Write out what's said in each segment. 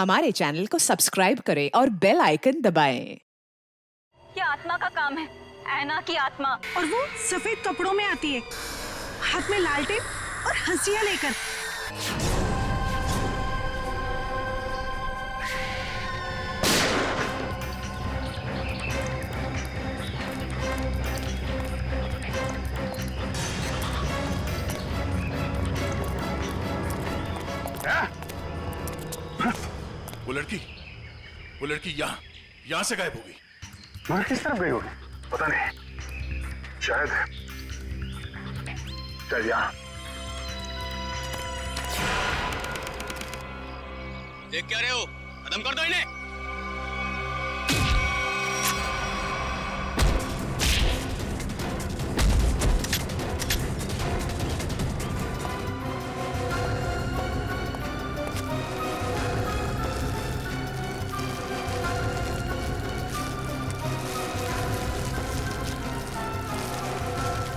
हमारे चैनल को सब्सक्राइब करें और बेल आइकन दबाएं। ये आत्मा का काम है, ऐना की आत्मा। और वो सफेद कपड़ों में आती है, हाथ में लालटेन और हंसिया लेकर। वो लड़की यहाँ से गायब हो गई। मगर किस तरफ गई होगी पता नहीं। शायद यहाँ। देख क्या रहे हो? खत्म कर दो इन्हें।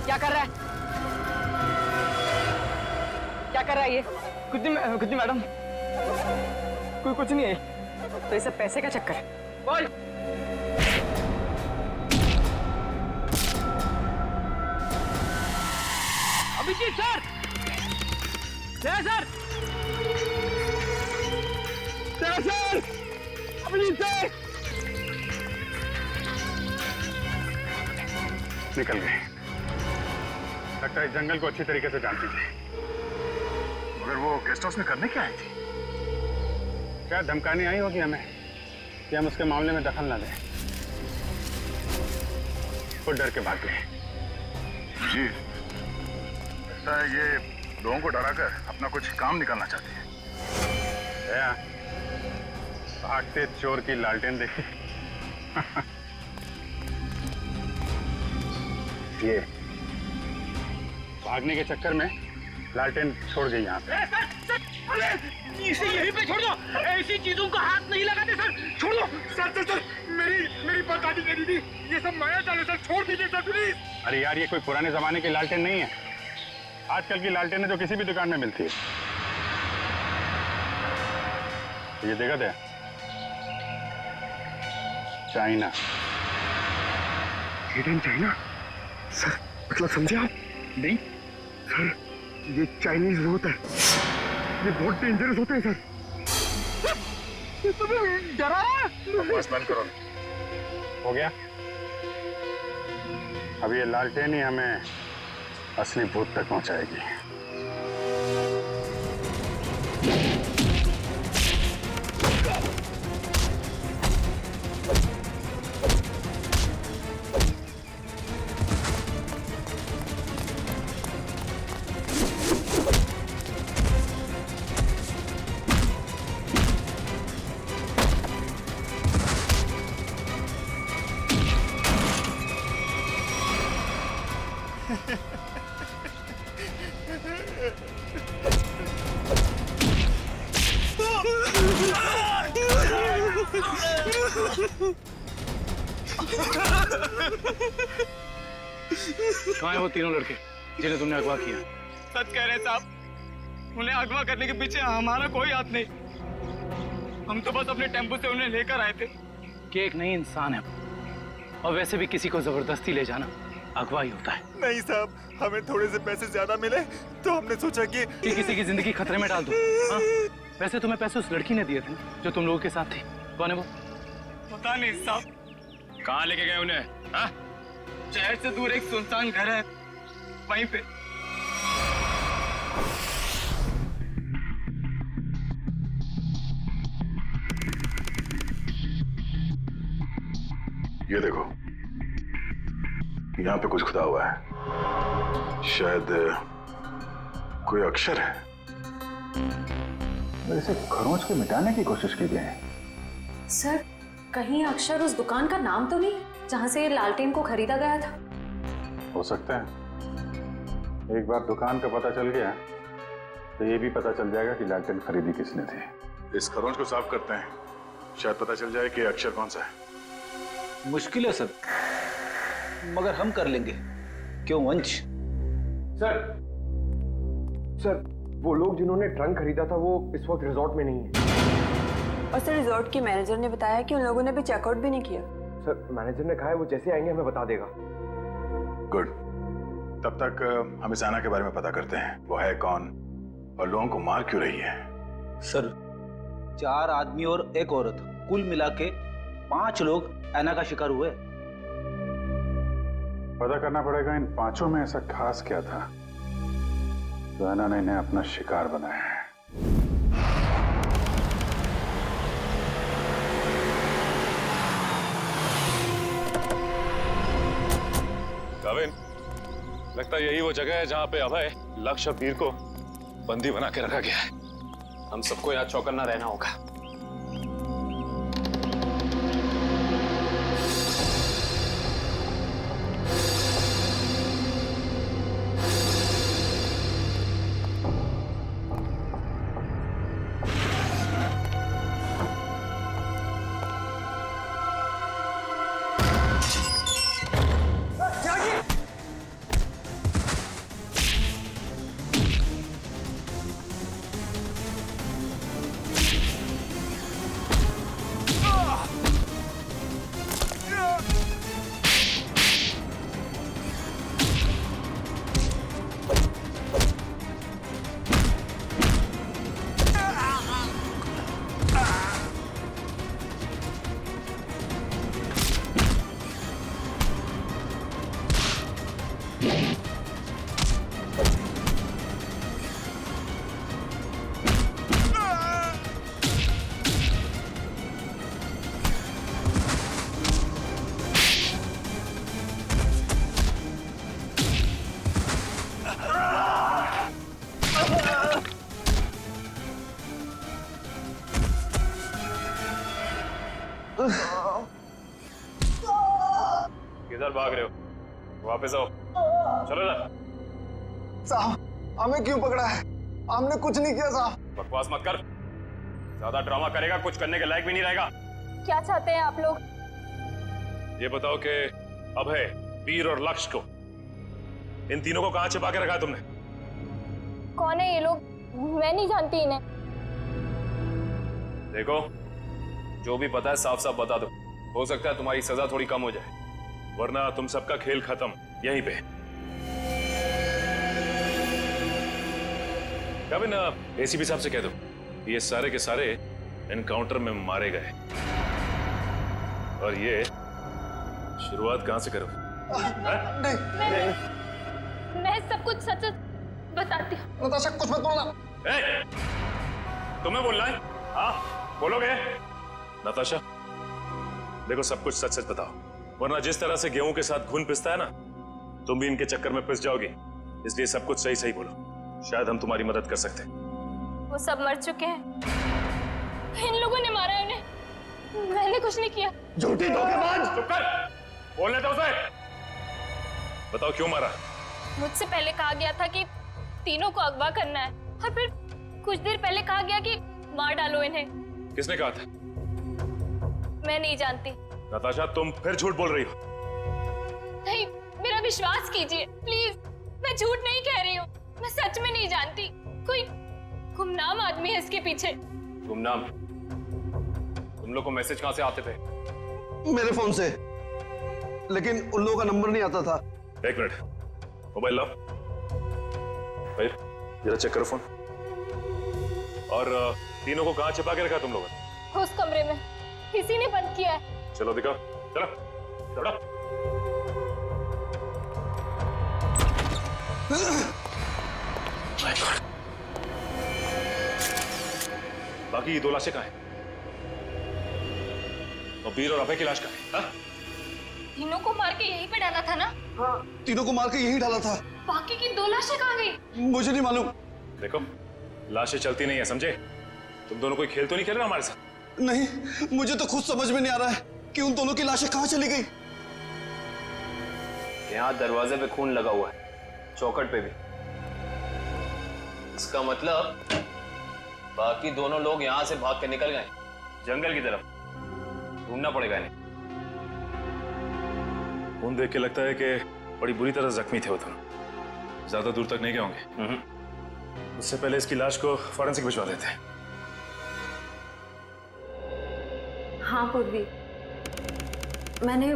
क्या कर रहा है? क्या कर रहा है ये? कुछ नहीं मैडम, कोई कुछ नहीं है। तो ये सब पैसे का चक्कर है। बोल। Abhijit sir, sir, sir, Abhijit sir. निकल गए। लगता है जंगल को अच्छी तरीके से जानती थी। मगर वो गेस्ट हाउस में करने क्या आई थी? शायद धमकाने आई होगी हमें कि हम उसके मामले में दखल न दें। वो डर के भाग गए। जी, लगता है ये लोगों को डराकर अपना कुछ काम निकालना चाहती है। भागते चोर की लालटेन देखी। ये भागने के चक्कर में लालटेन छोड़ गई यहाँ पे। इसे यहीं पे छोड़ दो, ऐसी चीजों को हाथ नहीं लगाते सर, छोड़ दो। सर, मेरी बात आदि करी थी, ये सब माया चाल है सर, छोड़ दीजिए सर प्लीज। अरे यार, ये कोई पुराने जमाने की लालटेन नहीं है। आजकल की लालटेन जो किसी भी दुकान में मिलती है। ये देखा था, चाइना। हिडन चाइना सर, मतलब समझे आप? नहीं सर, ये चाइनीज होता है, ये बहुत डेंजरस होते हैं सर। तुम्हें डरा? बस बंद करो। हो गया? अब ये लालटेन ही हमें असली भूत तक पहुंचाएगी। कहाँ हैं वो तीनों लड़के जिन्हें तुमने अगवा किया? सच कह रहे हैं साहब, उन्हें अगवा करने के पीछे हमारा कोई हाथ नहीं। हम तो बस अपने टेम्पो से उन्हें लेकर आए थे। कि एक नई इंसान है और वैसे भी किसी को जबरदस्ती ले जाना अगवा ही होता है। नहीं साहब, हमें थोड़े से पैसे ज्यादा मिले तो हमने सोचा कि किसी की जिंदगी खतरे में डाल दो। हाँ? वैसे तुम्हें पैसे उस लड़की ने दिए थे जो तुम लोगों के साथ थी। कौन है वो? पता नहीं साहब। कहाँ लेके गए उन्हें? हाँ? शहर से दूर एक सुनसान घर है, वहीं पे। ये देखो, यहाँ पे कुछ खुदा हुआ है। शायद कोई अक्षर है। इसे खरोंच के मिटाने की कोशिश की गई है। सर, कहीं अक्षर उस दुकान का नाम तो नहीं जहां से लालटेन को खरीदा गया था? हो सकता है। एक बार दुकान का पता चल गया तो ये भी पता चल जाएगा कि लालटेन खरीदी किसने थी। इस खरोंच को साफ करते हैं, शायद पता चल जाए कि अक्षर कौन सा है। मुश्किल है सर, मगर हम कर लेंगे। क्यों वंश? सर, वो लोग जिन्होंने ट्रंक खरीदा था वो इस वक्त रिजॉर्ट में नहीं है। और सर रिजॉर्ट के मैनेजर ने बताया कि उन लोगों ने अभी चेकआउट भी नहीं किया। सर मैनेजर ने कहा है वो जैसे आएंगे हमें बता देगा। गुड। तब तक हम इस ऐना के बारे में पता करते हैं, वो है कौन और लोगों को मार क्यों रही है। सर 4 आदमी और 1 औरत, कुल मिला के 5 लोग ऐना का शिकार हुए। पता करना पड़ेगा इन 5 में ऐसा खास क्या था तो ऐना ने इन्हें अपना शिकार बनाया है। गाविन, लगता है यही वो जगह है जहां पे अभय लक्ष्य वीर को बंदी बना के रखा गया है। हम सबको यहाँ चौकन्ना रहना होगा। किधर भाग रहे हो? वापस आओ। चलो ना। साहब हमें क्यों पकड़ा है? हमने कुछ नहीं किया साहब। बकवास मत कर, ज्यादा ड्रामा करेगा कुछ करने के लायक भी नहीं रहेगा। क्या चाहते हैं आप लोग? ये बताओ कि अभय, वीर और लक्ष्य को, इन तीनों को कहां छिपा के रखा तुमने? कौन है ये लोग? मैं नहीं जानती इन्हें। देखो, जो भी पता है साफ साफ बता दो। हो सकता है तुम्हारी सजा थोड़ी कम हो जाए, वरना तुम सबका खेल खत्म यहीं पे। कभी ना एसीपी साहब से कह दो ये सारे के सारे एनकाउंटर में मारे गए। और ये शुरुआत कहां से करो? मैं सब कुछ सच बताती हूँ। नताशा कुछ मत बोलना। तुम्हें बोलना है? हाँ बोलोगे? नताशा देखो, सब कुछ सच सच बताओ, वरना जिस तरह से गेहूं के साथ घुन पिसता है ना, तुम भी इनके चक्कर में पिस जाओगी। इसलिए सब कुछ सही सही बोलो, शायद हम तुम्हारी मदद कर सकते हैं। वो सब मर चुके हैं, इन लोगों ने मारा है उन्हें, मैंने कुछ नहीं किया। झूठी धोखेबाज! चुप कर, बोलने दो उसे। बताओ क्यों मारा? मुझसे पहले कहा गया था कि तीनों को अगवा करना है, और फिर कुछ देर पहले कहा गया कि मार डालो इन्हें। किसने कहा था? मैं नहीं जानती। नताशा तुम फिर झूठ बोल रही हो। नहीं, मेरा विश्वास कीजिए प्लीज, मैं झूठ नहीं कह रही हूँ, मैं सच में नहीं जानती। कोई गुमनाम आदमी है इसके पीछे। गुमनाम? तुम लोग को मैसेज कहां से आते थे? मेरे फोन से, लेकिन उन लोगों का नंबर नहीं आता था। 1 मिनट, मोबाइल लाओ। भाई जरा चेक करो फोन। और तीनों को कहां छिपा के रखा तुम लोगों ने? उस कमरे में, किसी ने बंद किया है। चलो दिखाओ, चलो चलो। बाकी 2 लाशें कहां हैं? और वीर और अभय की लाश कहां है? तीनों को मार के यहीं पे डाला था ना? हाँ, तीनों को मार के यहीं डाला था। बाकी की 2 लाशें कहां गई? मुझे नहीं मालूम। देखो, लाशें चलती नहीं है, समझे? तुम दोनों कोई खेल तो नहीं खेल रहे हमारे साथ? नहीं, मुझे तो खुद समझ में नहीं आ रहा है कि उन दोनों की लाशें कहां चली गई। यहाँ दरवाजे पे खून लगा हुआ है, चौखट पे भी। इसका मतलब बाकी दोनों लोग यहाँ से भाग के निकल गए जंगल की तरफ। ढूंढना पड़ेगा इन्हें। खून देख के लगता है कि बड़ी बुरी तरह जख्मी थे वो दोनों। ज्यादा दूर तक नहीं गए होंगे। उससे पहले इसकी लाश को फॉरेंसिक भिजवा देते हैं। हाँ पूर्वी, मैंने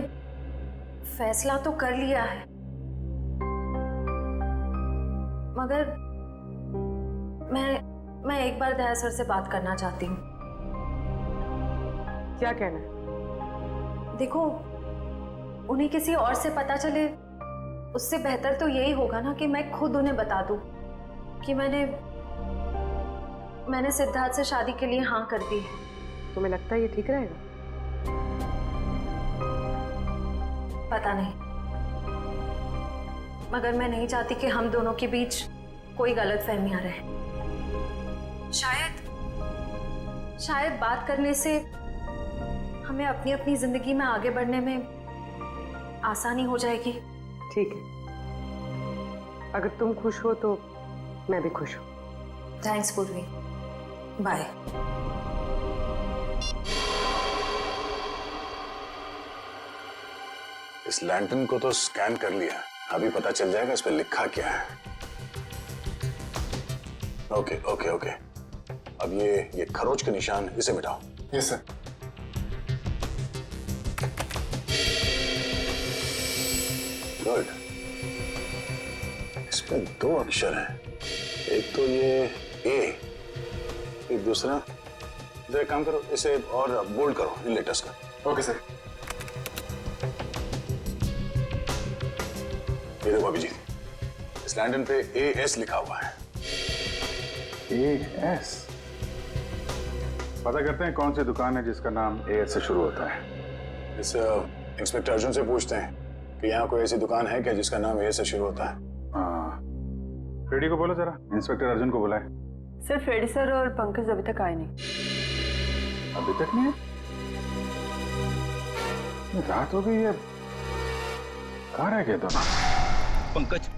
फैसला तो कर लिया है, मगर मैं एक बार दया सर से बात करना चाहती हूँ। क्या कहना है? देखो, उन्हें किसी और से पता चले उससे बेहतर तो यही होगा ना कि मैं खुद उन्हें बता दूं कि मैंने सिद्धार्थ से शादी के लिए हाँ कर दी है। तुम्हें लगता है ये ठीक रहेगा? पता नहीं, मगर मैं नहीं चाहती कि हम दोनों के बीच कोई गलतफहमियां रहे। शायद बात करने से हमें अपनी अपनी जिंदगी में आगे बढ़ने में आसानी हो जाएगी। ठीक है, अगर तुम खुश हो तो मैं भी खुश हूँ। थैंक्स पूर्वी, बाय। इस लैंटर्न को तो स्कैन कर लिया, अभी पता चल जाएगा इस पे लिखा क्या है। ओके ओके ओके, अब ये खरोच के निशान, इसे मिटाओ। Yes sir. गुड, इसमें 2 अक्षर हैं, एक तो ये ए, एक दूसरा, तो एक काम करो, इसे और बोल्ड करो इन लेटर्स का। Okay sir. ये देखो अभिजीत, इस लैंटर्न पे AS लिखा हुआ है। AS? पता करते हैं कौन सी दुकान है जिसका नाम AS से शुरू होता है। इस इंस्पेक्टर अर्जुन से पूछते हैं कि यहाँ कोई ऐसी दुकान है क्या जिसका नाम AS से शुरू होता है। हाँ, फ्रेडी को बोलो जरा, इंस्पेक्टर अर्जुन को बुलाए। सर, फ्रेडी सर और पंकज अभी तक आए नहीं। अभी तक नहीं? रात हो गई है, कहाँ रह गए दोनों? पंकज,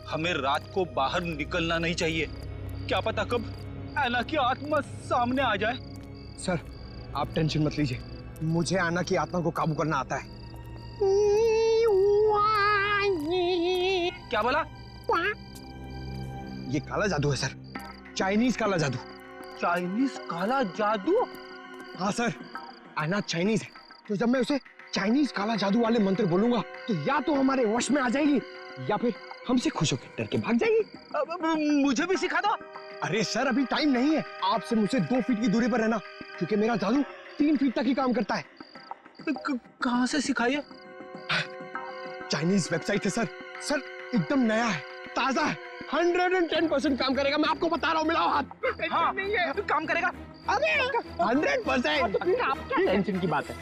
हमें रात को बाहर निकलना नहीं चाहिए, क्या पता कब ऐना की आत्मा सामने आ जाए। सर, आप टेंशन मत लीजिए, मुझे आना की आत्मा को काबू करना आता है। क्या बोला? ये काला जादू है सर, चाइनीज काला जादू। चाइनीज काला जादू? हाँ सर, आना चाइनीज है, तो जब मैं उसे चाइनीज काला जादू वाले मंत्र बोलूंगा तो या तो हमारे वश में आ जाएगी या फिर हमसे खुश होकर डर के भाग जाएगी। मुझे भी सिखा दो। अरे सर, अभी टाइम नहीं है, आपसे मुझसे 2 फीट की दूरी पर रहना, क्योंकि मेरा जादू 3 फीट तक ही काम करता है। कहाँ से सिखाइए? चाइनीज वेबसाइट है सर। सर, एकदम नया है, ताजा है, 110% काम करेगा, मैं आपको बता रहा हूँ। मिलाओ हाथ। हाँ, नहीं है, काम करेगा। अरे 100%। फिर आप क्या टेंशन की बात है?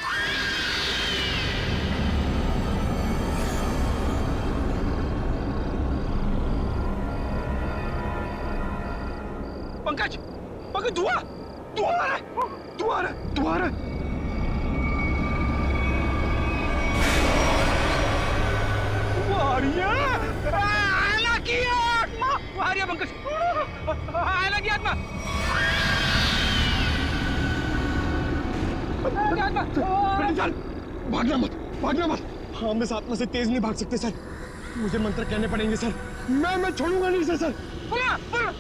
पंकज, पंकज, धुआं आ रहा है, धुआं आ रहा है। आयला की आत्मा आ रही है पंकज, आयला की आत्मा। भागना मत। हम इस आत्मा से तेज नहीं भाग सकते सर, मुझे मंत्र कहने पड़ेंगे सर। मैं छोड़ूंगा नहीं सर। बोला। सर,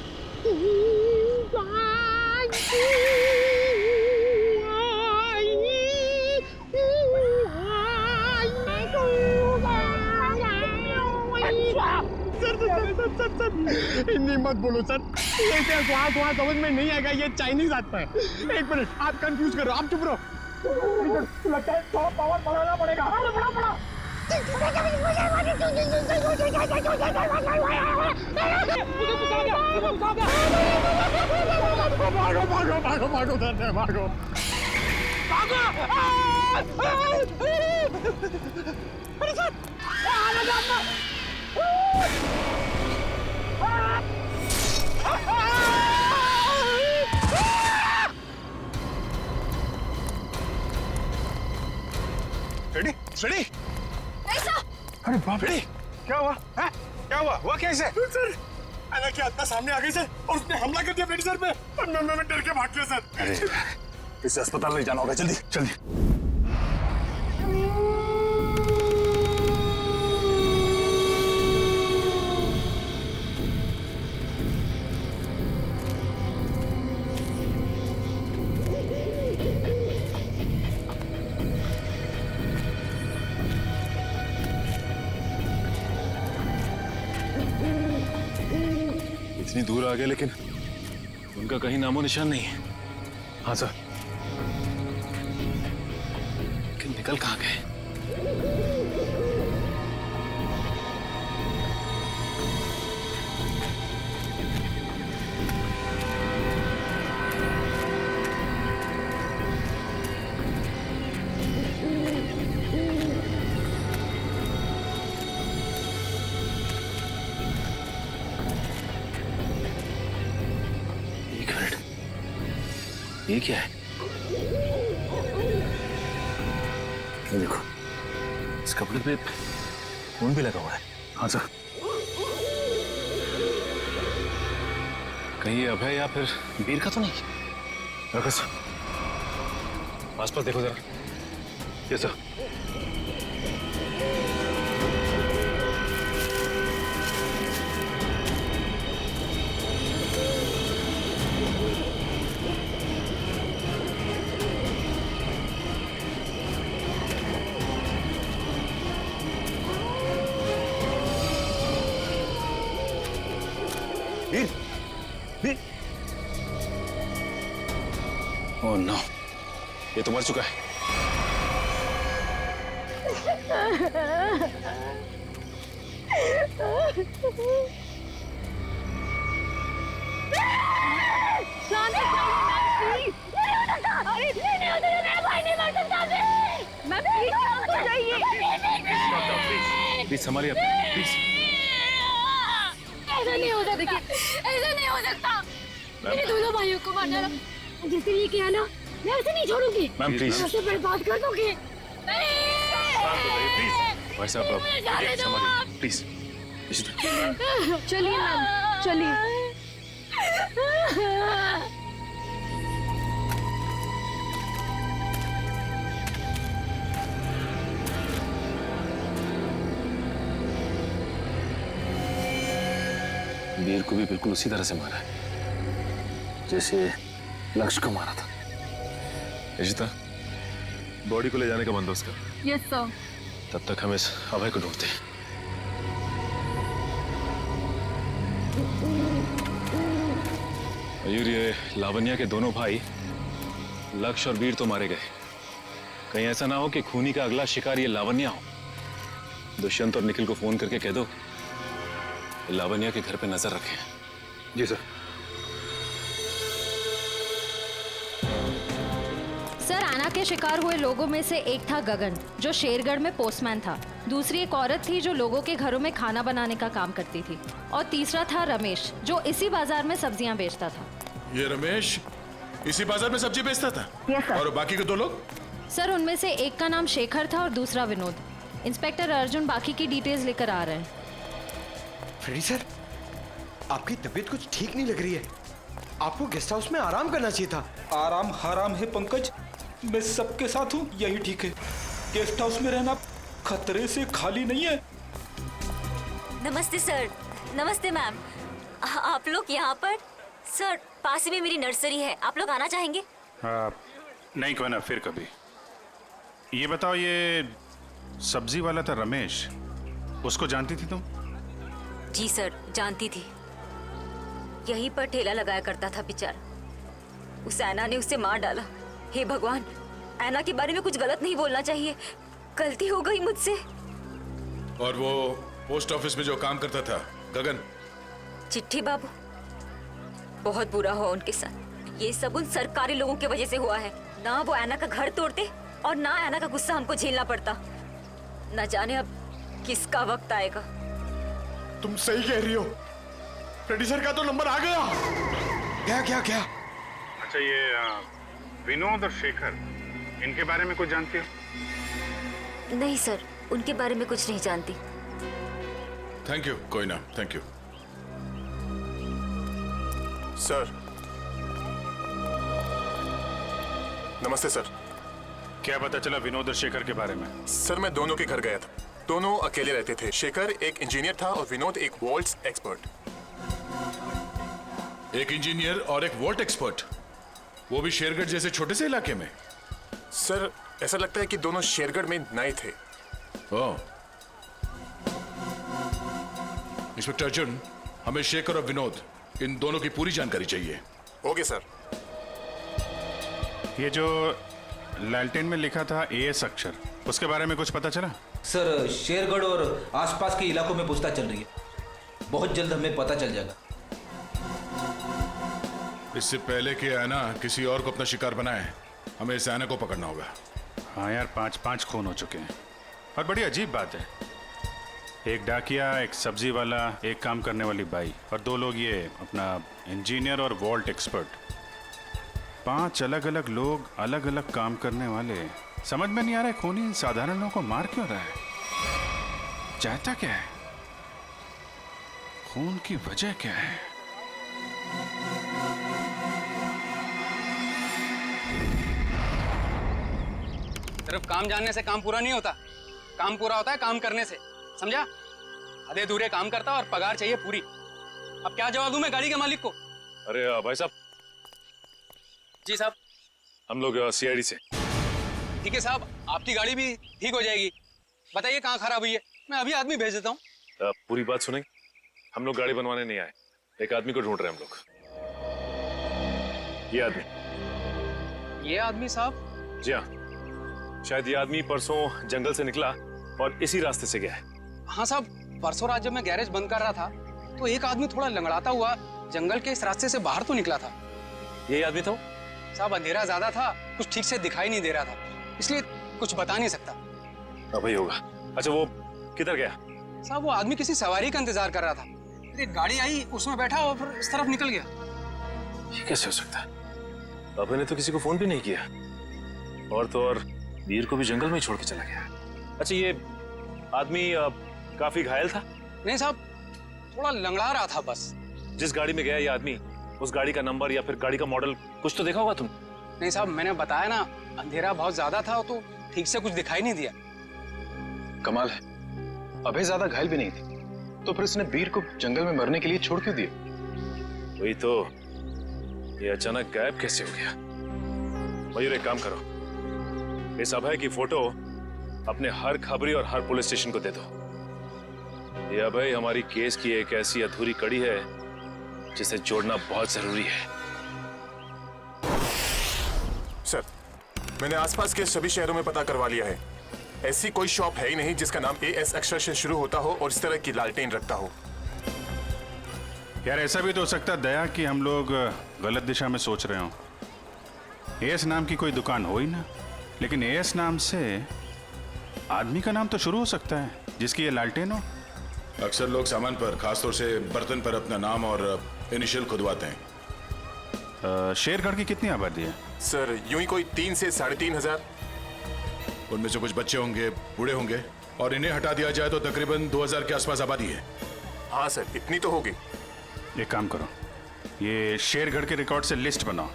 हिंदी मत बोलो सर, ये क्या वहाँ समझ में नहीं आएगा, ये चाइनीज आत्मा है। 1 मिनट, आप कंफ्यूज करो, आप चुप रहो। लगता है थोड़ा पावर बढ़ाना पड़ेगा। भागो सर, भागो। अरे सर, फ्रेडी? अरे बाप रे, क्या हुआ? क्या हुआ कैसे? सर, ऐना की आत्मा सामने आ गई सर, और उसने हमला कर दिया फ्रेडी सर पे, और मैं डर के भाग गया सर। अरे, इसे अस्पताल ले जाना होगा, जल्दी। इतनी दूर आ गए लेकिन उनका कहीं नामो निशान नहीं है। हाँ सर। लेकिन निकल कहाँ गए? ये क्या है? ये देखो, इस कपड़े पे खून भी लगा हुआ है। हाँ सर। कहीं ये अभय या फिर वीर का तो नहीं? रखो सर, आसपास देखो जरा। ये सर। ओह नो, ये तो मर चुका है। प्लीज संभालिए अपने, प्लीज। ऐसा नहीं हो सकता, देखिए ऐसा नहीं हो सकता। मेरे दोनों भाइयों को मारना जिसने ये किया ना, मैं उसे नहीं छोड़ूंगी। मैम प्लीज, उसे बर्बाद कर दूंगी। प्लीज भाई साहब, संभालिए प्लीज। चलिए मैम, चलिए। वीर को भी बिल्कुल उसी तरह से मारा है जैसे लक्ष्य को मारा था। इशिता, बॉडी को ले जाने का बंदोबस्त कर। Yes sir. तब तक हम इस अभय को ढूंढते हैं। मयूर, ये लावण्या के दोनों भाई लक्ष्य और वीर तो मारे गए। कहीं ऐसा ना हो कि खूनी का अगला शिकार ये लावण्या हो। दुष्यंत और निखिल को फोन करके कह दो लावण्या के घर पे नजर रखें। जी सर। सर, आना के शिकार हुए लोगों में से एक था गगन, जो शेरगढ़ में पोस्टमैन था। दूसरी एक औरत थी जो लोगों के घरों में खाना बनाने का काम करती थी। और तीसरा था रमेश, जो इसी बाजार में सब्जियां बेचता था। ये रमेश इसी बाजार में सब्जी बेचता था? Yes sir. और बाकी के दो लोग? सर, उनमें से एक का नाम शेखर था और दूसरा विनोद। इंस्पेक्टर अर्जुन बाकी की डिटेल्स लेकर आ रहे हैं। फ्रेडी सर, आपकी तबीयत कुछ ठीक नहीं लग रही है। आपको गेस्ट हाउस में आराम करना चाहिए था। आराम हराम है पंकज, मैं सबके साथ हूँ, यही ठीक है। गेस्ट हाउस में रहना खतरे से खाली नहीं है। नमस्ते सर। नमस्ते मैम। आप लोग यहाँ पर? सर, पास ही में मेरी नर्सरी है, आप लोग आना चाहेंगे? नहीं, कोई ना, फिर कभी। ये बताओ, ये सब्जी वाला था रमेश, उसको जानती थी तुम? जी सर, जानती थी। यहीं पर ठेला लगाया करता था बेचारा। उस ऐना ने उसे मार डाला। हे भगवान, ऐना के बारे में कुछ गलत नहीं बोलना चाहिए, गलती हो गई मुझसे। और वो पोस्ट ऑफिस में जो काम करता था गगन? चिट्ठी बाबू, बहुत बुरा हुआ उनके साथ। ये सब उन सरकारी लोगों की वजह से हुआ है। ना वो ऐना का घर तोड़ते और ना ऐना का गुस्सा हमको झेलना पड़ता। न जाने अब किसका वक्त आएगा। तुम सही कह रही हो, फ्रेडी सर का तो नंबर आ गया। क्या क्या क्या? अच्छा, ये विनोद और शेखर, इनके बारे में कुछ जानती हो? नहीं सर, उनके बारे में कुछ नहीं जानती। थैंक यू, कोई ना, थैंक यू। सर, नमस्ते सर। क्या पता चला विनोद और शेखर के बारे में? सर, मैं दोनों के घर गया था। दोनों अकेले रहते थे। शेखर एक इंजीनियर था और विनोद एक वॉल्ट्स एक्सपर्ट। एक इंजीनियर और एक वॉल्ट एक्सपर्ट, वो भी शेरगढ़ जैसे छोटे से इलाके में? सर, ऐसा लगता है कि दोनों शेरगढ़ में नए थे। ओह। इंस्पेक्टर अर्जुन, हमें शेखर और विनोद इन दोनों की पूरी जानकारी चाहिए। Okay sir. ये जो लालटेन में लिखा था एएस अक्षर, उसके बारे में कुछ पता चला? सर शेरगढ़ और आसपास के इलाकों में पूछताछ चल रही है, बहुत जल्द हमें पता चल जाएगा। इससे पहले कि ऐना किसी और को अपना शिकार बनाए, हमें इस ऐना को पकड़ना होगा। हाँ यार, 5 खून हो चुके हैं और बड़ी अजीब बात है, एक डाकिया, एक सब्जी वाला, एक काम करने वाली बाई और 2 लोग ये अपना इंजीनियर और वॉल्ट एक्सपर्ट। 5 अलग अलग लोग, अलग अलग काम करने वाले। समझ में नहीं आ रहा है खूनी साधारण लोगों को मार क्यों रहा है? चाहता क्या है? खून की वजह क्या है? सिर्फ काम जानने से काम पूरा नहीं होता, काम पूरा होता है काम करने से, समझा? आधे अधूरे काम करता और पगार चाहिए पूरी। अब क्या जवाब दूं मैं गाड़ी के मालिक को? अरे भाई साहब। जी साहब। हम लोग सीआईडी से। ठीक है साहब, आपकी गाड़ी भी ठीक हो जाएगी। बताइए कहाँ खराब हुई है, मैं अभी आदमी भेज देता हूँ। पूरी बात सुनेंगे? हम लोग गाड़ी बनवाने नहीं आए, एक आदमी को ढूंढ रहे हैं हम लोग। ये आदमी साहब? जी हाँ, शायद ये आदमी परसों जंगल से निकला और इसी रास्ते से गया है। हाँ साहब, परसों रात जब मैं गैरेज बंद कर रहा था तो एक आदमी थोड़ा लंगड़ाता हुआ जंगल के इस रास्ते से बाहर तो निकला था। यही आदमी था? साहब अंधेरा ज्यादा था, कुछ ठीक से दिखाई नहीं दे रहा था, इसलिए कुछ बता नहीं सकता। अब ही होगा। अच्छा वो किधर गया? साहब वो आदमी किसी सवारी का इंतजार कर रहा था, एक गाड़ी आई उसमें बैठा और फिर इस तरफ निकल गया। ये कैसे हो सकता है? अभय ने तो किसी को फोन भी नहीं किया, और तो और वीर को भी जंगल में ही छोड़ के चला गया। अच्छा ये आदमी काफी घायल था? नहीं साहब, थोड़ा लंगड़ा रहा था बस। जिस गाड़ी में गया ये आदमी, उस गाड़ी का नंबर या फिर गाड़ी का मॉडल कुछ तो देखा होगा तुम? नहीं साहब, मैंने बताया ना, अंधेरा बहुत ज्यादा था तो ठीक से कुछ दिखाई नहीं दिया। कमाल है, अभय ज्यादा घायल भी नहीं थी, तो फिर उसने वीर को जंगल में मरने के लिए छोड़ क्यों दिया? वही तो, ये अचानक गायब कैसे हो गया? मयूर एक काम करो, इस अभय की फोटो अपने हर खबरी और हर पुलिस स्टेशन को दे दो। ये अभय हमारी केस की एक ऐसी अधूरी कड़ी है जिसे जोड़ना बहुत जरूरी है। सर, मैंने आसपास के सभी शहरों में पता करवा लिया है, ऐसी कोई शॉप है ही नहीं जिसका नाम एएस अक्षर से शुरू होता हो और इस तरह की लालटेन रखता हो। यार ऐसा भी तो हो सकता है दया कि हम लोग गलत दिशा में सोच रहे हो। एएस नाम की कोई दुकान हो ही ना, लेकिन एएस नाम से आदमी का नाम तो शुरू हो सकता है जिसकी ये लालटेन हो। अक्सर लोग सामान पर, खासतौर से बर्तन पर अपना नाम और इनिशियल खुदवाते हैं। शेरगढ़ की कितनी आबादी है? सर यूं ही कोई 3 से 3.5 हजार। उनमें से कुछ बच्चे होंगे, बूढ़े होंगे, और इन्हें हटा दिया जाए तो तकरीबन 2000 के आसपास आबादी है। हाँ सर, इतनी तो होगी। एक काम करो, ये शेरगढ़ के रिकॉर्ड से लिस्ट बनाओ,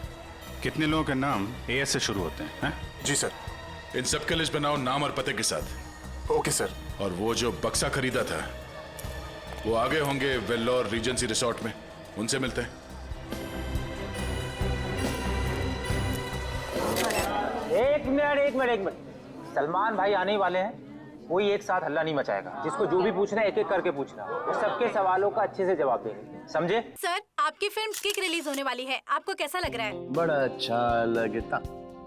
कितने लोगों के नाम एएस से शुरू होते हैं? जी सर। इन सबके लिस्ट बनाओ नाम और पते के साथ। Okay sir. और वो जो बक्सा खरीदा था वो आगे होंगे वेल्लोर रीजेंसी रिसोर्ट में, उनसे मिलते हैं। एक मिनट, सलमान भाई आने वाले हैं, कोई एक साथ हल्ला नहीं मचाएगा। जिसको जो भी पूछना है एक एक करके पूछना, वो सबके सवालों का अच्छे से जवाब देंगे, समझे? सर आपकी फिल्म किक रिलीज होने वाली है, आपको कैसा लग रहा है? बड़ा अच्छा लगता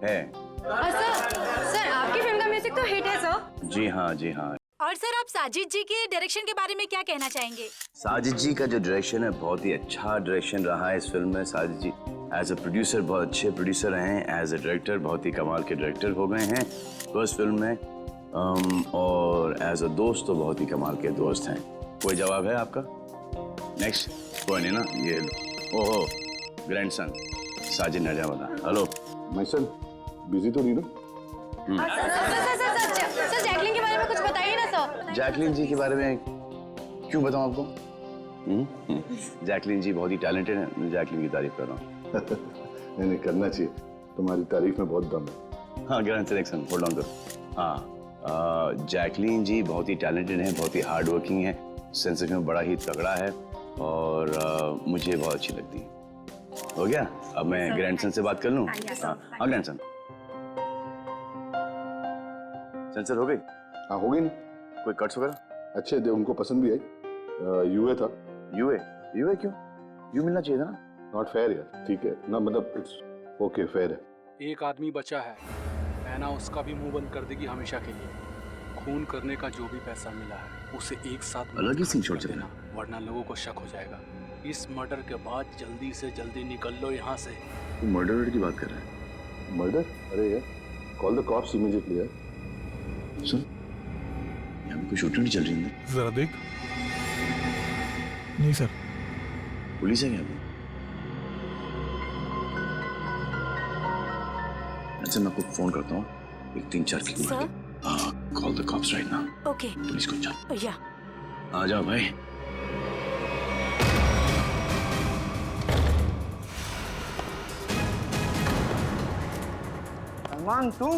है। सर आपकी फिल्म का म्यूजिक तो हिट है सर। जी हाँ, जी हाँ। और सर आप साजिद जी के डायरेक्शन के बारे में क्या कहना चाहेंगे? साजिद जी का जो डायरेक्शन है बहुत ही अच्छा डायरेक्शन रहा है इस फिल्म में। साजिद जी एज अ प्रोड्यूसर बहुत अच्छे प्रोड्यूसर रहे हैं, एज अ डायरेक्टर बहुत ही कमाल के डायरेक्टर हो गए हैं फर्स्ट फिल्म में, और एज अ दोस्त तो बहुत ही कमाल के दोस्त हैं। कोई जवाब है आपका? नेक्स्ट कोई नहीं ना? ये ओहो ग्रैंडसन साजिद नजावदा। हेलो माय सन, बिजी तो नहीं ना? सर जैकलिन के बारे में कुछ बताइए ना सर। जैकलिन जी के बारे में क्यों बताऊं आपको? जैकलिन जी बहुत ही टैलेंटेड है, जैकलिन की तारीफ कर रहा हूँ। नहीं करना चाहिए, तुम्हारी तारीफ में बहुत दम है। हाँ ग्रैंड सिलेक्शन, होल्ड ऑन करो। हाँ जैकलिन जी बहुत ही टैलेंटेड हैं, बहुत ही हार्ड वर्किंग है, सेंस ऑफ ह्यूमर बड़ा ही तगड़ा है, और मुझे बहुत अच्छी लगती है। हो गया? अब मैं ग्रैंडसन से बात कर लूँ? हाँ ग्रैंडसन, सेंसर हो गई? हाँ हो गई ना। कोई कट्स वगैरह? अच्छे थे, उनको पसंद भी आई। यूए था। यूए? यूए क्यों? यूं मिलना चाहिए था ना। नॉट फेयर यार। ठीक है ना, मतलब इट्स ओके, फेयर है। एक आदमी बचा है, ऐना उसका भी मुंह बंद कर देगी हमेशा के लिए। खून करने का जो भी पैसा मिला है उसे एक साथ अलग ही सीन छोड़ देना, वरना लोगों को शक हो जाएगा। इस मर्डर के बाद जल्दी से जल्दी निकल लो यहाँ से। तू मर्डर की बात कर रहा है? मर्डर? अरे यार, कॉल द कॉप्स इमीडिएटली यार। सुन, यहाँ पे कोई शूटिंग नहीं चल रही है? जरा देख। नहीं सर। पुलिस है क्या अभी? अच्छा मैं आपको फोन करता हूँ, एक 3-4 की sir? Call the cops right now. Okay. Police को चल। या। आ जाओ भाई। सलमान तू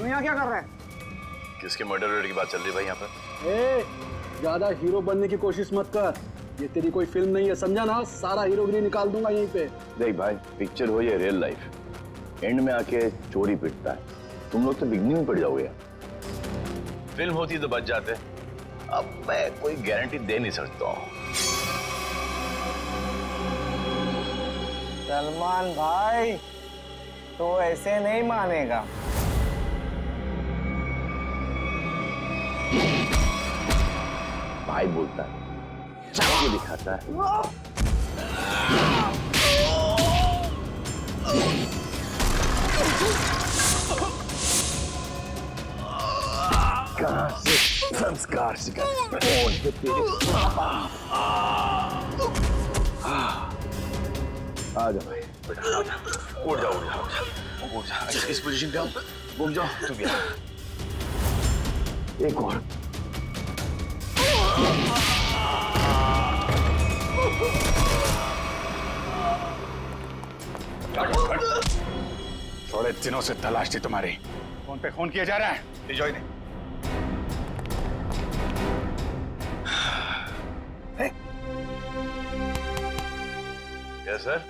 यहाँ क्या कर रहा है? किसके मर्डर की बात चल रही है भाई यहाँ पर? ए, ज्यादा हीरो बनने की कोशिश मत कर। ये तेरी कोई फिल्म नहीं है, समझा ना? सारा हीरोगिरी निकाल दूंगा यहीं पे। देख भाई, पिक्चर हो या रियल लाइफ, एंड में आके चोरी पिटता है। तुम लोग तो बिगनिंग में पड़ जाओगे। फिल्म होती तो बच जाते, अब मैं कोई गारंटी दे नहीं सकता हूँ। सलमान भाई तो ऐसे नहीं मानेगा। भाई बोलता है, चाकू दिखाता है। कहाँ से संस्कार सीखा? कौन है तेरे? आ जा भाई, बेटा आ जा। उठ जा, उठ जा, उठ जा। इस पोजीशन पे आओ, घूम जाओ। तू भी आ। एक और। थोड़े दिनों से तलाश थी तुम्हारी। फोन पे फोन किया जा रहा है, भिजवाई दे। Yes sir.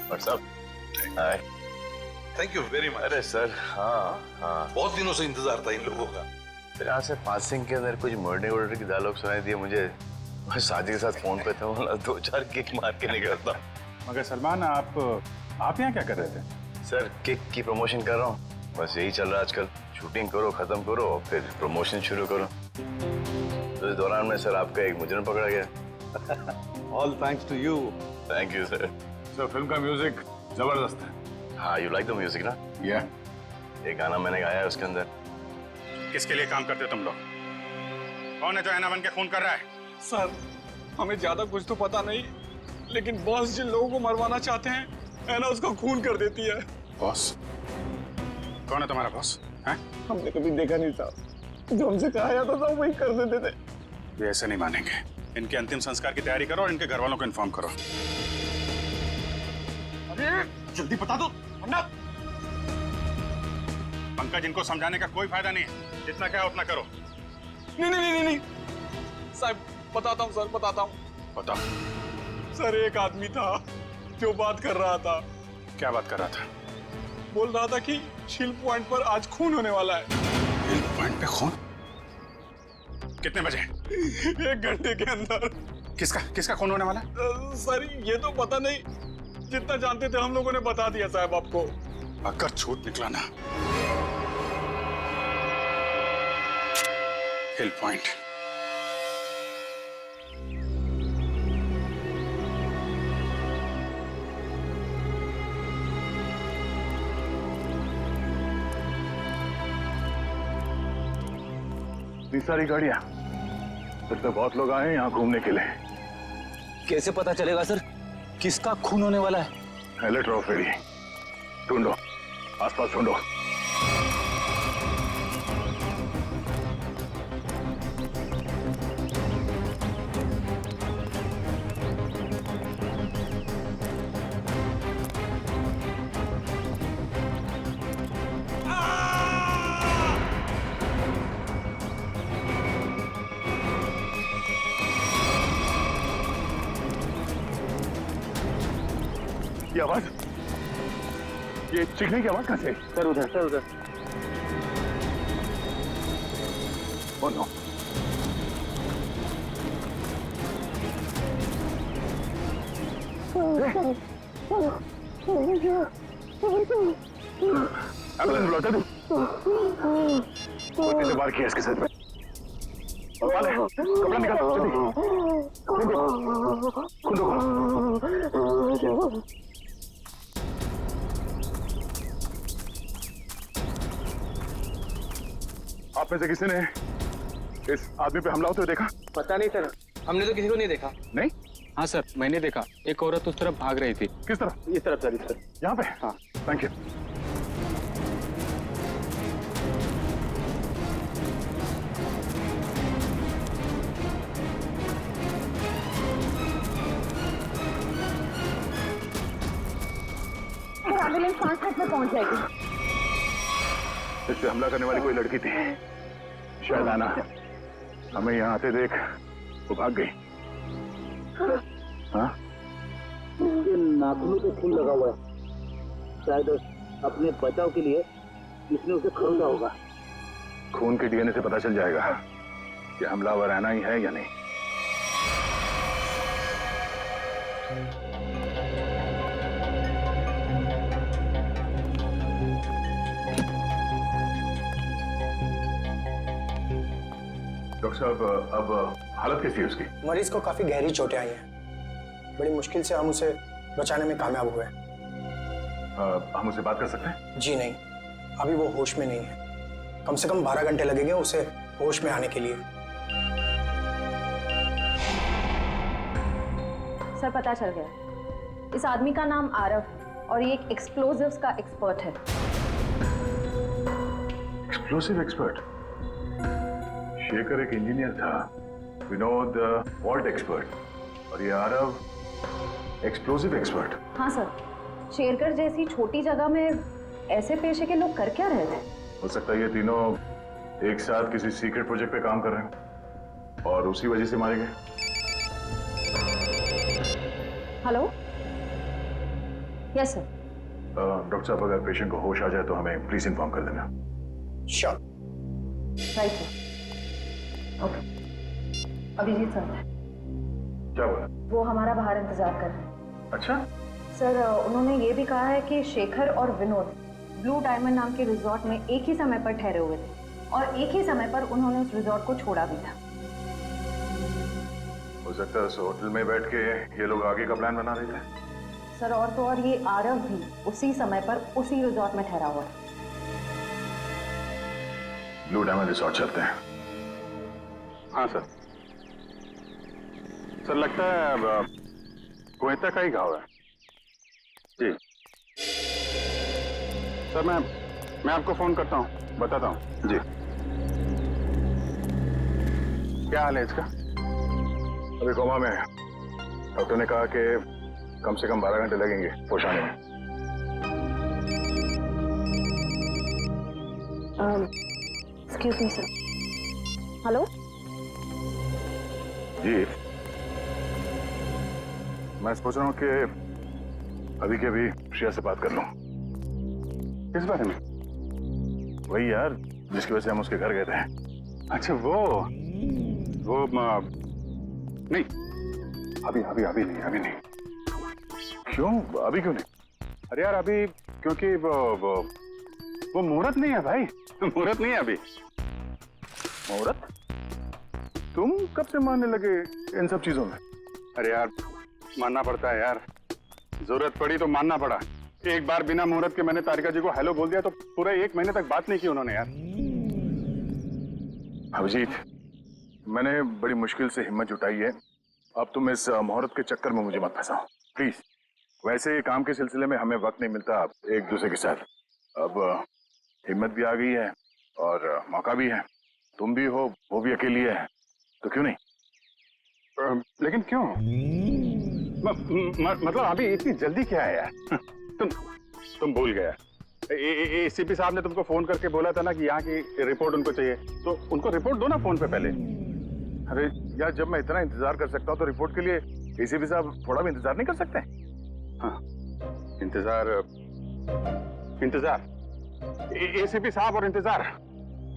WhatsApp? Hi. Thank you very much. अरे सर, हाँ हाँ, बहुत दिनों से इंतजार था इन लोगों का। फिर यहाँ से पासिंग के अंदर कुछ मर्डर वर्डर की डायलॉग सुनाई दिए मुझे। मैं शादी के साथ फोन पे था, 2-4 किक मार के निकलता। मगर सलमान, आप यहाँ क्या कर रहे थे? सर किक की प्रमोशन कर रहा हूँ, बस यही चल रहा है आजकल। शूटिंग करो, खत्म करो, फिर प्रमोशन शुरू करो। तो इस दौरान में सर आपका एक मुजरिम पकड़ा गया। All thanks to you. Thank you sir. Sir film का म्यूजिक जबरदस्त है। हाँ, यू लाइक द म्यूजिक ना? या एक गाना मैंने गाया है उसके अंदर। किसके लिए काम करते हो तुम लोग? कौन है जो ऐना बन के खून कर रहा है? सर हमें ज्यादा कुछ तो पता नहीं, लेकिन बॉस जिन लोगों को मरवाना चाहते हैं, ऐना उसका खून कर देती है। बॉस? कौन है तुम्हारा बॉस? हैं? हमने कभी देखा नहीं था, जो हमसे कहा जाता था वही कर देते थे। ये ऐसे नहीं मानेंगे। इनके अंतिम संस्कार की तैयारी करो और इनके घर वालों को इन्फॉर्म करो। अरे जल्दी बता दो वरना। पंकज, इनको समझाने का कोई फायदा नहीं है, जितना क्या उतना करो। नहीं साहब, बताता हूँ सर, बताता हूँ। बताओ। सर एक आदमी था जो बात कर रहा था। क्या बात कर रहा था? बोल रहा था कि शिल पॉइंट पर आज खून होने वाला है। शिल पॉइंट पे खून? कितने बजे? 1 घंटे के अंदर। किसका खून होने वाला? सर ये तो पता नहीं, जितना जानते थे हम लोगों ने बता दिया साहब आपको। अगर झूठ निकला ना, हिल पॉइंट। इतनी सारी गाड़ियां, फिर तो बहुत लोग आए हैं यहाँ घूमने के लिए। कैसे पता चलेगा सर किसका खून होने वाला है? अलर्ट रहो फेरी, ढूंढो, आसपास ढूंढो। ये आवाज, ये चीखने की आवाज कहाँ से? सर उधर। Oh no. एम्बुलेंस बुलाओ जल्दी। और कैसे वार किया इसके सर पे? वाले, कपड़ा निकालो जल्दी। खून दो। आप में से किसी ने इस आदमी पे हमला होते हुए देखा? पता नहीं सर, हमने तो किसी को नहीं देखा। नहीं? हाँ सर, मैंने देखा। एक औरत उस तरफ भाग रही थी। किस तरफ? इस तरफ सर, इस तरफ। यहाँ पे? हाँ। Thank you. एम्बुलेंस 5 मिनट में पहुंच जाएगी। इस पे हमला करने वाली कोई लड़की थी, शायद आना। हमें यहाँ आते देख वो भाग गई। हाँ? इसके नाखूनों पे खून लगा हुआ है, शायद अपने बचाव के लिए इसने उसे खरीदा होगा। खून के डीएनए से पता चल जाएगा कि हमलावर आना ही है या नहीं। डॉक्टर साहब, अब हालत कैसी है उसकी? मरीज को काफी गहरी चोटें आई हैं। बड़ी मुश्किल से हम उसे बचाने में कामयाब हुए। हम उससे बात कर सकते हैं? जी नहीं, अभी वो होश में नहीं है। कम से कम 12 घंटे लगेंगे उसे होश में आने के लिए। सर पता चल गया, इस आदमी का नाम आरव है और ये एक एक्सप्लोजिव्स का एक्सपर्ट है। Explosive expert? शेखर एक इंजीनियर था, विनोद वॉल्ट एक्सपर्ट, और ये आरव एक्सप्लोसिव एक्सपर्ट। हाँ सर, शेरगढ़ जैसी छोटी जगह में ऐसे पेशे के लोग कर क्या रहे थे? हो सकता है ये तीनों एक साथ किसी सीक्रेट प्रोजेक्ट पे काम कर रहे हैं और उसी वजह से मारे गए। Hello, yes sir. डॉक्टर साहब, अगर पेशेंट को होश आ जाए तो हमें प्लीज इन्फॉर्म कर देना। Sure. Right sir. Okay. Abhijit sir क्या बोला? वो हमारा बाहर इंतजार कर रहे हैं। अच्छा सर, उन्होंने ये भी कहा है कि शेखर और विनोद ब्लू डायमंड नाम के रिजॉर्ट में एक ही समय पर ठहरे हुए थे और एक ही समय पर उन्होंने उस रिजॉर्ट को छोड़ा भी था। हो सकता है उस होटल में बैठ के ये लोग आगे का प्लान बना रहे थे। सर और तो और ये आरव भी उसी समय पर उसी रिजॉर्ट में ठहरा हुआ है। ब्लू डायमंड रिसोर्ट चलते हैं। हाँ सर। सर लगता है गोयता का ही घाव है। जी सर, मैं आपको फोन करता हूँ, बताता हूँ। जी। क्या हाल है इसका? अभी कोमा में है। डॉक्टर ने कहा कि कम से कम 12 घंटे लगेंगे होश आने में। Excuse me sir. हेलो जी, मैं सोच रहा हूँ कि अभी के अभी श्रेया से बात कर लूं। किस बारे में? वही यार जिसकी वजह से हम उसके घर गए थे। अच्छा वो नहीं, अभी नहीं। क्यों? अभी क्यों नहीं? अरे यार अभी क्योंकि वो मुहूर्त नहीं है भाई। मुहूर्त नहीं है अभी। मुहूर्त? तुम कब से मानने लगे इन सब चीजों में? अरे यार मानना पड़ता है यार, जरूरत पड़ी तो मानना पड़ा। एक बार बिना मुहूर्त के मैंने तारिका जी को हेलो बोल दिया तो पूरा 1 महीने तक बात नहीं की उन्होंने यार। अभिजीत, मैंने बड़ी मुश्किल से हिम्मत जुटाई है, अब तुम इस मुहूर्त के चक्कर में मुझे मत फंसाओ प्लीज। वैसे काम के सिलसिले में हमें वक्त नहीं मिलता एक दूसरे के साथ। अब हिम्मत भी आ गई है और मौका भी है। तुम भी हो, वो भी अकेली है, तो क्यों नहीं? लेकिन क्यों? मतलब अभी इतनी जल्दी क्या है यार? तुम भूल गया। एसीपी साहब ने तुमको फोन करके बोला था ना कि यहाँ की रिपोर्ट उनको चाहिए, तो उनको रिपोर्ट दो ना फोन पे पहले। अरे यार, जब मैं इतना इंतजार कर सकता हूँ तो रिपोर्ट के लिए एसीपी साहब थोड़ा भी इंतजार नहीं कर सकते? हाँ, इंतजार एसीपी साहब और इंतजार।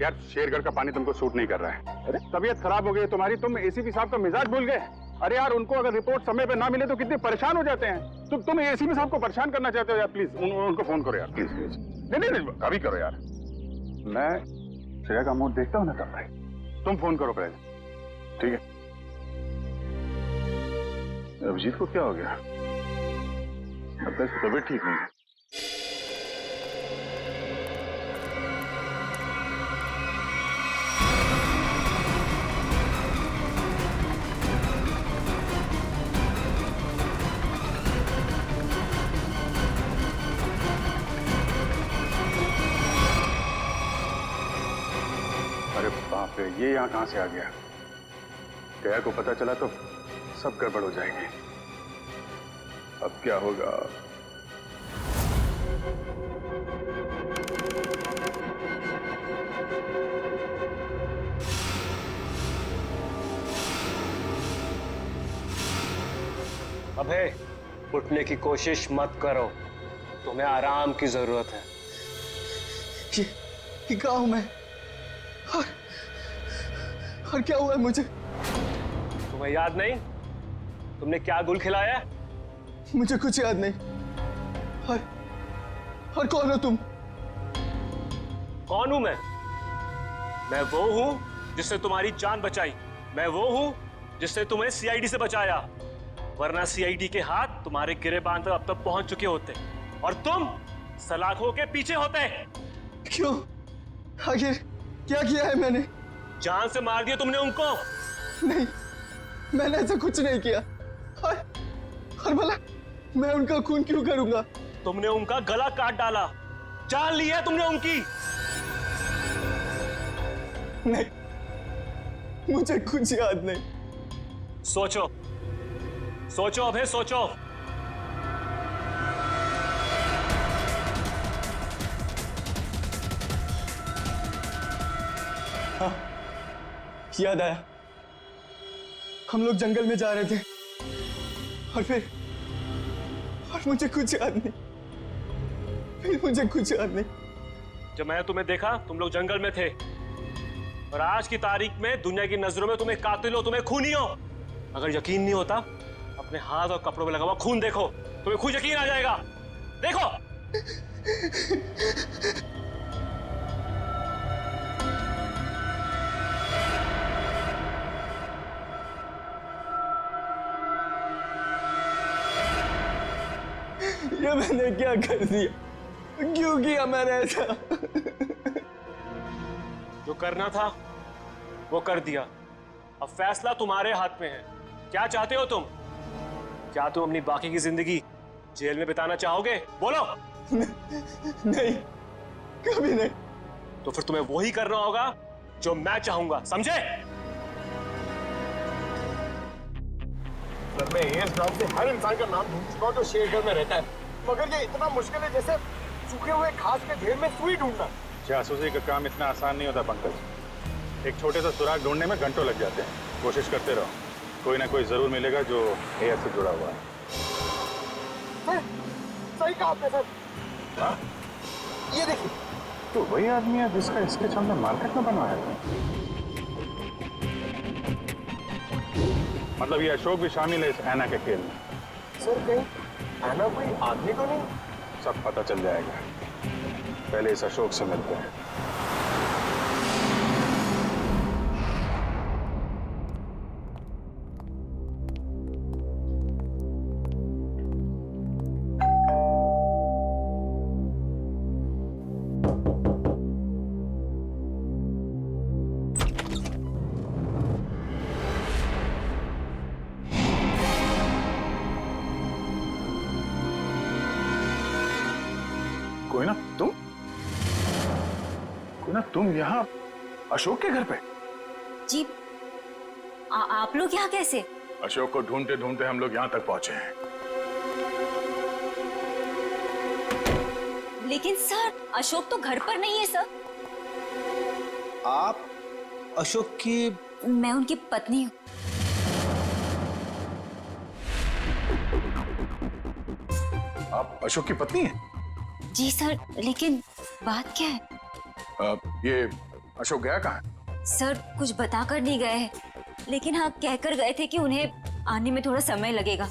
यार शेरगढ़ का पानी तुमको सूट नहीं कर रहा है। अरे तबीयत खराब हो गई है तुम्हारी, तुम एसीपी साहब का मिजाज भूल गए। अरे यार, उनको अगर रिपोर्ट समय पे ना मिले तो कितने परेशान हो जाते हैं। तुम एसीपी साहब को परेशान करना चाहते हो यार? प्लीज उनको फोन करो यार, प्लीज प्लीज। नहीं, अभी करो यार। मैं श्रेया का मूड देखता हूँ ना तब भाई। तुम फोन करो पहले, ठीक है? अभिजीत को क्या हो गया? अब तक इसकी तबीयत ठीक नहीं है। अरे बाप रे, ये यहाँ कहां से आ गया? गया को पता चला तो सब गड़बड़ हो जाएगी। अब क्या होगा? अबे, उठने की कोशिश मत करो, तुम्हें आराम की जरूरत है। ये कहाँ हूं मैं? और क्या हुआ है मुझे? तुम्हें याद नहीं तुमने क्या गुल खिलाया? मुझे कुछ याद नहीं। और कौन हो तुम? कौन हूं मैं? मैं वो हूं जिसने तुम्हारी जान बचाई। मैं वो हूं जिसने तुम्हें सीआईडी से बचाया, वरना सीआईडी के हाथ तुम्हारे गिरेबान तक अब तक पहुंच चुके होते और तुम सलाखों के पीछे होते। क्यों? आखिर क्या किया है मैंने? जान से मार दिया तुमने उनको। नहीं, मैंने ऐसा कुछ नहीं किया। और भला मैं उनका खून क्यों करूंगा? तुमने उनका गला काट डाला, जान ली है तुमने उनकी। नहीं, मुझे कुछ याद नहीं। सोचो सोचो अभय, सोचो। हाँ, याद आया। हम लोग जंगल में जा रहे थे और मुझे कुछ याद नहीं। फिर मुझे कुछ याद नहीं। जब मैंने तुम्हें देखा तुम लोग जंगल में थे और आज की तारीख में दुनिया की नजरों में तुम्हें कातिल हो, तुम्हें खूनी हो। अगर यकीन नहीं होता अपने हाथ और कपड़ों में लगा हुआ खून देखो, तुम्हें खुद यकीन आ जाएगा। देखो। ये मैंने क्या कर दिया? क्यों किया मैंने ऐसा? जो करना था वो कर दिया, अब फैसला तुम्हारे हाथ में है। क्या चाहते हो तुम? क्या तुम अपनी बाकी की जिंदगी जेल में बिताना चाहोगे? बोलो। नहीं, कभी नहीं। तो फिर तुम्हें वही करना होगा जो मैं चाहूंगा, समझे? सर, मैं एएस नाम से हर इंसान का नाम ढूंढ चुका हूं जो शेरगढ़ में रहता है, मगर ये इतना मुश्किल है जैसे सूखे हुए घास के ढेर में सुई ढूंढना। जासूसी का काम इतना आसान नहीं होता पंकज। एक छोटे सा सुराग ढूंढने में घंटों लग जाते हैं। कोशिश करते रहो, कोई ना कोई जरूर मिलेगा जो एएस से जुड़ा हुआ है। सर, सही कहा आपने सर। हाँ? ये देखिए, तो वही आदमी है जिसका स्केच हमने मार्केट में बनवाया था। मतलब ये अशोक भी शामिल है इस ऐना के खेल में। सर, कहीं ऐना कोई आदमी तो नहीं? सब पता चल जाएगा, पहले इस अशोक से मिलते हैं। तुम यहाँ अशोक के घर पे? जी, आप लोग यहाँ कैसे? अशोक को ढूंढते ढूंढते हम लोग यहाँ तक पहुंचे हैं। लेकिन सर, अशोक तो घर पर नहीं है सर। आप अशोक की? मैं उनकी पत्नी हूँ। आप अशोक की पत्नी हैं? जी सर, लेकिन बात क्या है? ये अशोक गया कहाँ है? सर, कुछ बताकर नहीं गए हैं, लेकिन हाँ कहकर गए थे कि उन्हें आने में थोड़ा समय लगेगा,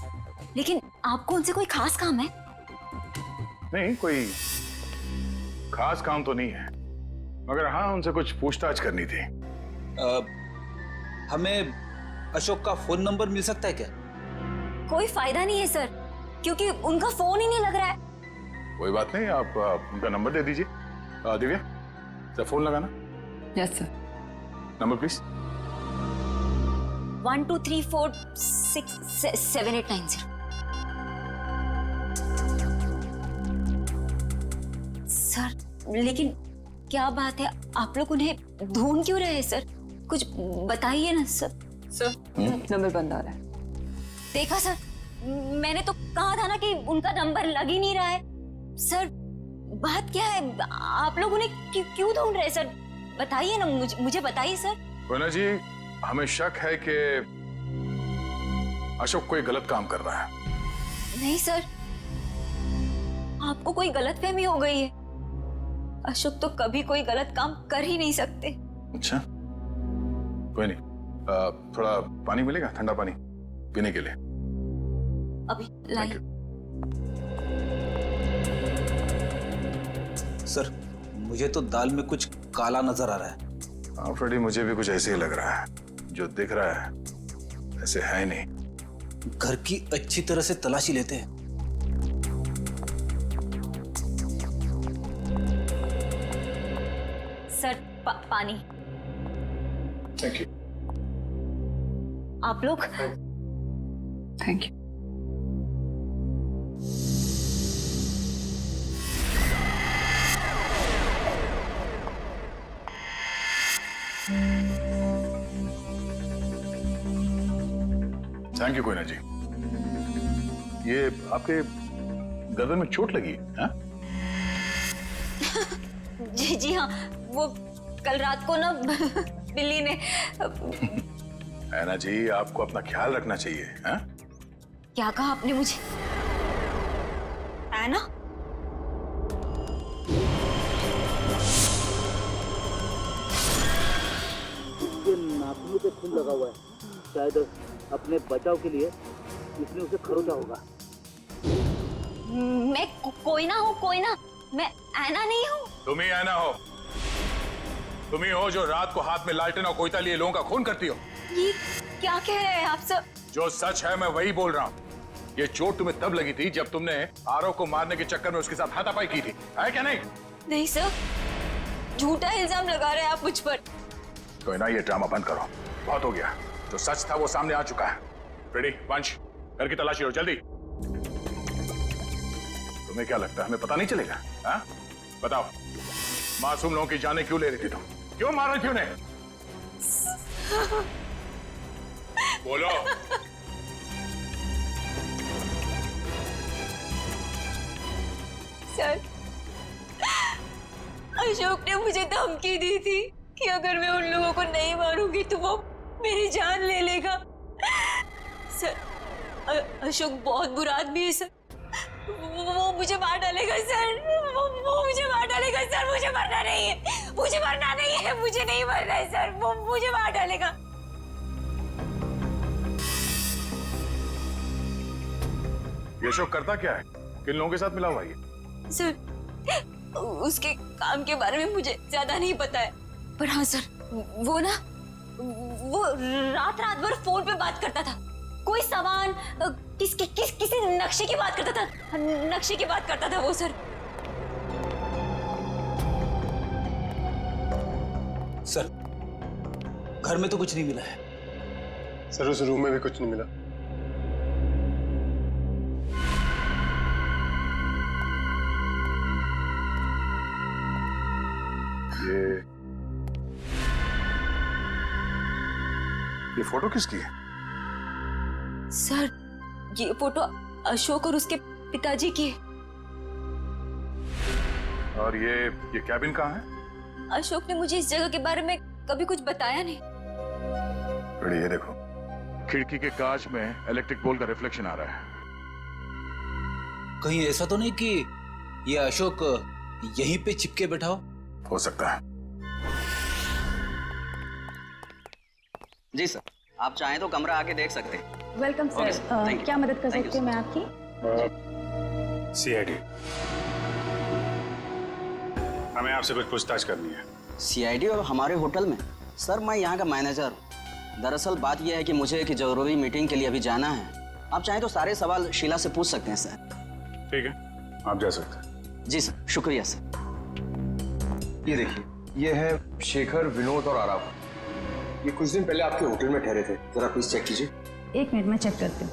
लेकिन आपको उनसे कोई खास काम है? नहीं, कोई खास काम तो नहीं है, मगर हाँ उनसे कुछ पूछताछ करनी थी। हमें अशोक का फोन नंबर मिल सकता है क्या? कोई फायदा नहीं है सर, क्योंकि उनका फोन ही नहीं लग रहा है। कोई बात नहीं, आप उनका नंबर दे दीजिए। दिव्या, जरा फोन लगाना। Yes sir. Number please. 12346789 sir. लेकिन क्या बात है, आप लोग उन्हें ढूंढ क्यों रहे हैं सर? कुछ बताइए ना सर। सर नंबर बंद आ रहा है। देखा सर, मैंने तो कहा था ना कि उनका नंबर लग ही नहीं रहा है। सर बात क्या है, आप लोग उन्हें क्यों ढूंढ रहे हैं सर? बताइए ना, मुझे बताइए सर। कोयना जी, हमें शक है कि अशोक कोई गलत काम कर रहा है। नहीं सर, आपको कोई गलतफहमी हो गई है। अशोक तो कभी कोई गलत काम कर ही नहीं सकते। अच्छा, कोई नहीं, थोड़ा पानी मिलेगा, ठंडा पानी पीने के लिए? अभी लाइए। सर, मुझे तो दाल में कुछ काला नजर आ रहा है। हाँ फ्रेडी, मुझे भी कुछ ऐसे ही लग रहा है। जो दिख रहा है ऐसे है ही नहीं। घर की अच्छी तरह से तलाशी लेते हैं। सर पानी। Thank you. आप लोग? Thank you. Thank you Koyna ji. ये आपके गर्दन में चोट लगी है? जी हाँ, वो कल रात को ना बिल्ली ने। ऐना जी, आपको अपना ख्याल रखना चाहिए। है? क्या कहा आपने मुझे? ऐना? इसके नाखूनों पे खून लगा हुआ है, शायद अपने बचाव के लिए इसने उसे खरोचा होगा। मैं कोई ना हूँ, कोई ना। मैं ऐना नहीं हूँ। तुम ही ऐना हो। तुम ही हो जो रात को हाथ में लालटेन और कोयता लिए लोगों का खून करती हो। ये क्या कह रहे हैं आप सब? जो सच है मैं वही बोल रहा हूँ। ये चोट तुम्हें तब लगी थी जब तुमने आरव को मारने के चक्कर में उसके साथ हाथापाई की थी, है क्या नहीं? नहीं सर, झूठा इल्जाम लगा रहे हैं आप मुझ पर। कोई ना, ये ड्रामा बंद करो, बहुत हो गया। जो सच था वो सामने आ चुका है। रेडी वंश, घर की तलाशी लो जल्दी। तुम्हें क्या लगता है हमें पता नहीं चलेगा? हाँ? बताओ, मासूम लोगों की जानें क्यों ले रही थी तुम? क्यों मार रही थी उन्हें? बोलो। सर, अशोक ने मुझे धमकी दी थी कि अगर मैं उन लोगों को नहीं मारूंगी तो वो मेरी जान ले लेगा। सर, अशोक बहुत बुरा आदमी है सर। वो मुझे मार डालेगा सर। वो मुझे मार डालेगा सर। मुझे मरना नहीं है, मुझे मरना नहीं है, मुझे नहीं मरना है सर। वो मुझे मार डालेगा। ये अशोक करता क्या है? किन लोगों के साथ मिला हुआ है ये? सर, उसके काम के बारे में मुझे ज्यादा नहीं पता है, पर हाँ सर, वो ना, वो रात भर फोन पे बात करता था। कोई सामान, किसी नक्शे की बात करता था। नक्शे की बात करता था वो सर। सर, घर में तो कुछ नहीं मिला है। सर, उस रूम में भी कुछ नहीं मिला। ये फोटो किसकी है? सर, ये फोटो अशोक और उसके पिताजी की है। और ये कैबिन कहाँ है? अशोक ने मुझे इस जगह के बारे में कभी कुछ बताया नहीं। बड़ी ये देखो, खिड़की के कांच में इलेक्ट्रिक पोल का रिफ्लेक्शन आ रहा है। कहीं ऐसा तो नहीं कि ये अशोक यहीं पे चिपके बैठा हो सकता है। जी सर, आप चाहें तो कमरा आके देख सकते हैं। Welcome sir. क्या मदद कर सकती हूँ मैं आपकी? सीआईडी, हमें आपसे कुछ पूछताछ करनी है। सीआईडी और हमारे होटल में? सर मैं यहाँ का मैनेजर हूँ। दरअसल बात यह है कि मुझे एक जरूरी मीटिंग के लिए अभी जाना है। आप चाहें तो सारे सवाल शीला से पूछ सकते हैं सर। ठीक है, आप जा सकते हैं। जी सर, शुक्रिया सर। ये देखिए, ये है शेखर, विनोद और आराव। ये कुछ दिन पहले आपके होटल में ठहरे थे। जरा प्लीज चेक कीजिए। एक मिनट में चेक करती हूँ।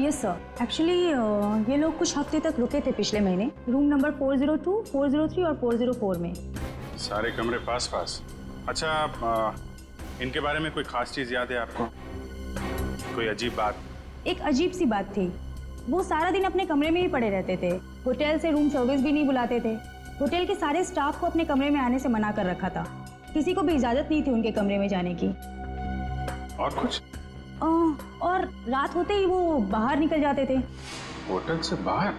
यस सर, एक्चुअली ये लोग कुछ हफ्ते तक रुके थे पिछले महीने, रूम नंबर 402, 403 और 404 में। सारे कमरे पास पास। अच्छा, इनके बारे में कोई खास चीज याद है आपको? कोई अजीब बात? एक अजीब सी बात थी, वो सारा दिन अपने कमरे में ही पड़े रहते थे। होटल से रूम सर्विस भी नहीं बुलाते थे। होटल के सारे स्टाफ को अपने कमरे में आने से मना कर रखा था। किसी को भी इजाजत नहीं थी उनके कमरे में जाने की। और कुछ? और रात होते ही वो बाहर निकल जाते थे। होटल से बाहर?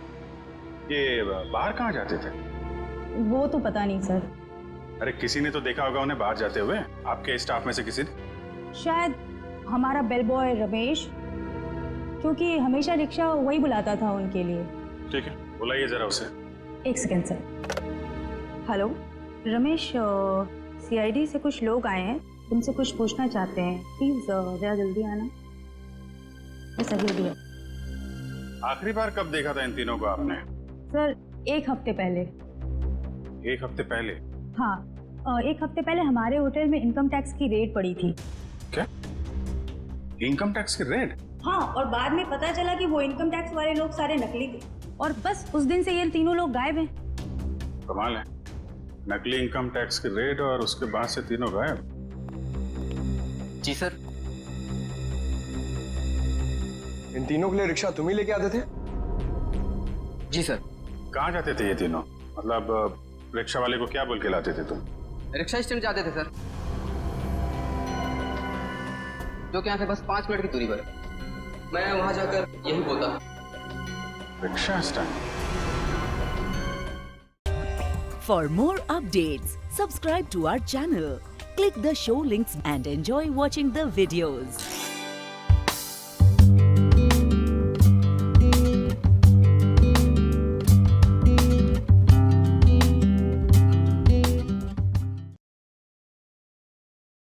ये बाहर कहाँ जाते थे? वो तो पता नहीं सर। अरे किसी ने तो देखा होगा उन्हें बाहर जाते हुए, आपके स्टाफ में से किसी ने? शायद हमारा बेल बॉय रमेश, क्योंकि हमेशा रिक्शा वही बुलाता था उनके लिए। ठीक है, बुलाइए जरा उसे। एक second sir. Hello Ramesh, CID से कुछ लोग आए हैं, तुमसे कुछ पूछना चाहते हैं। प्लीज जरा जल्दी आना। सही दिया। आखिरी बार कब देखा था इन तीनों को आपने? सर 1 हफ्ते पहले। 1 हफ्ते पहले? हाँ, 1 हफ्ते पहले हमारे होटल में इनकम टैक्स की रेड पड़ी थी। क्या? इनकम टैक्स की रेड? हाँ, और बाद में पता चला कि वो इनकम टैक्स वाले लोग सारे नकली थे, और बस उस दिन से ये तीनों लोग गायब हैं। कमाल है, नकली इनकम टैक्स की रेड और उसके बाद से तीनों गायब। जी सर। इन तीनों के लिए रिक्शा तुम ही लेके आते थे? जी सर। कहाँ जाते थे ये तीनों? मतलब रिक्शा वाले को क्या बोल के लाते थे तुम? रिक्शा स्टैंड जाते थे सर, जो कि यहाँ से बस 5 मिनट की दूरी पर है। मैं वहां जाकर यही बोलता था। Rickshaw stand. For more updates, subscribe to our channel, click the show links and enjoy watching the videos.